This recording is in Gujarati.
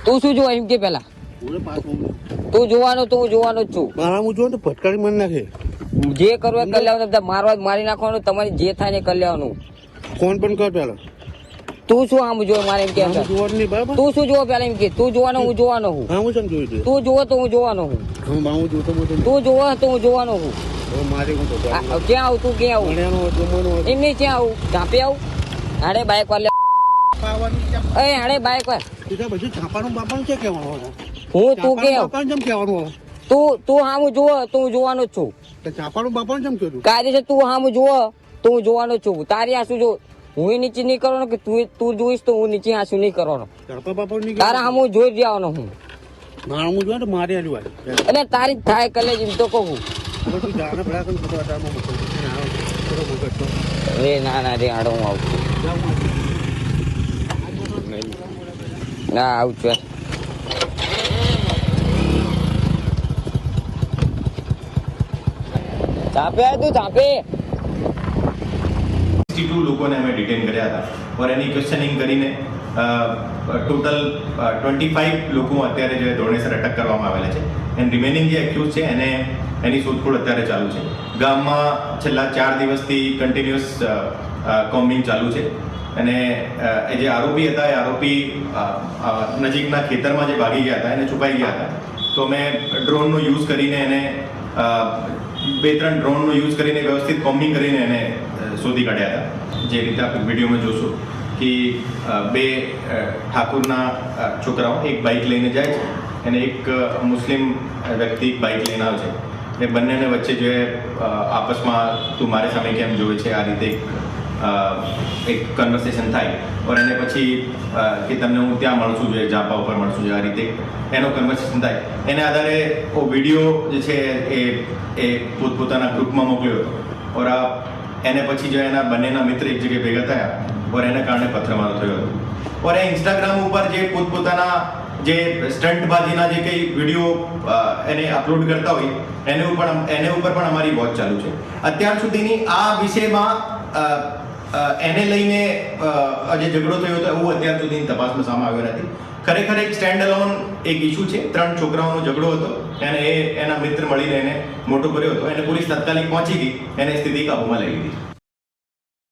તું શું જોવા એમ કે પેલા તું જોવાનો તો હું જોવાનો જ છું. મારા હું જોઉં તો ભટકાડી મન નાખે. જે કરવું એ કરી લેવાનું, બધા મારવા મારી નાખવાનું, તમારી જે થાય ને કરી લેવાનું. ફોન પણ કર પેલા. તું શું આમ જોવે મારે એમ કે જોવાનું નહીં બરાબર. તું શું જોવો પેલા એમ કે તું જોવાનો હું જોવાનો હું. હા હું શું જોયું તું. તું જોવો તો હું જોવાનો હું. હું જોતો બધું. તું જોવો તો હું જોવાનો હું. મારે હું તો ક્યાં આવું તું ક્યાં આવું એમ નહીં ક્યાં આવું ઝાંપે આવું હાડે બાઈક વાર લે હાડે બાઈક વાર બધું છાપાનું બાપાનું છે કહેવાનું. હું તું કે કેમ કહેવાનું. તું હા હું જોવો તો હું જોવાનો જ છું. છાપાનું બાપાનું કેમ કર્યું. કાયદેસર તું હા હું જોવો તો હું જોવાનો જ છું. તારી આ શું જો હું નીચે નહીં કરવાનો કે તું જોઈશ તો હું નીચે આંસુ નહીં કરવાનો. તારા હા હું જોઈ જવાનો હું. મારા હું જોવા તો મારે એટલે તારી થાય કલે જ તો કહું. રે ના ના રે આડો હું આવું છું. ના આવું છું. ચાપે આય તું ચાપે. 62 લોકોને અમે ડિટેન કર્યા હતા और એની ક્વેશ્ચનિંગ કરીને ટોટલ 25 લોકો અત્યારે જે ધોરણેસર અટક કરવામાં આવેલા છે એન્ડ રિમેનિંગ જે એક્યુઝ છે એને એની શોધખોળ અત્યારે ચાલુ છે. ગામમાં છેલ્લા 4 દિવસથી કન્ટિન્યુઅસ કોમ્બિંગ ચાલુ છે અને એ જે આરોપી હતા એ આરોપી નજીકના ખેતરમાં જે ભાગી ગયા હતા એને છુપાઈ ગયા હતા. તો અમે ડ્રોનનો યુઝ કરીને એને 2-3 ડ્રોનનો યુઝ કરીને વ્યવસ્થિત કોમ્બિંગ કરીને એને શોધી કાઢ્યા હતા. જે રીતે આપ વિડીયોમાં જોશો કે 2 ઠાકુરના છોકરાઓ એક બાઇક લઈને જાય છે અને એક મુસ્લિમ વ્યક્તિ બાઇક લઈને આવે છે. એ બંનેને વચ્ચે જે આપસમાં તું મારી સામે કેમ જોવે છે આ રીતે એક કન્વર્સેશન થાય और એને પછી કે તમને હું ત્યાં મળશું જોઈએ જાપા ઉપર મળશું જોઈએ આ રીતે એનો કન્વર્સેશન થાય. એને આધારે વિડીયો જે છે એ પોતપોતાના ગ્રુપમાં મોકલ્યો હતો और એને પછી જો એના બંનેના મિત્ર એક જગ્યાએ ભેગા થયા और એને કારણે પથ્થરમારો થયો હતો. और એ ઇન્સ્ટાગ્રામ ઉપર જે પોતપોતાના જે સ્ટન્ટબાજીના જે કંઈ વિડીયો એને અપલોડ કરતા હોય એને ઉપર પણ અમારી વોચ ચાલુ છે. અત્યાર સુધીની આ વિષયમાં એને લઈને જે ઝઘડો થયો હતો એવું અત્યાર સુધીની તપાસમાં સામે આવ્યો નથી. ખરેખર એક સ્ટેન્ડ અલોન એક ઇસ્યુ છે. 3 છોકરાઓનો ઝઘડો હતો અને એના મિત્ર મળીને એને મોટો કર્યો હતો. એને પોલીસ તાત્કાલિક પહોંચી ગઈ એને સ્થિતિ કાબૂમાં લઈ લીધી.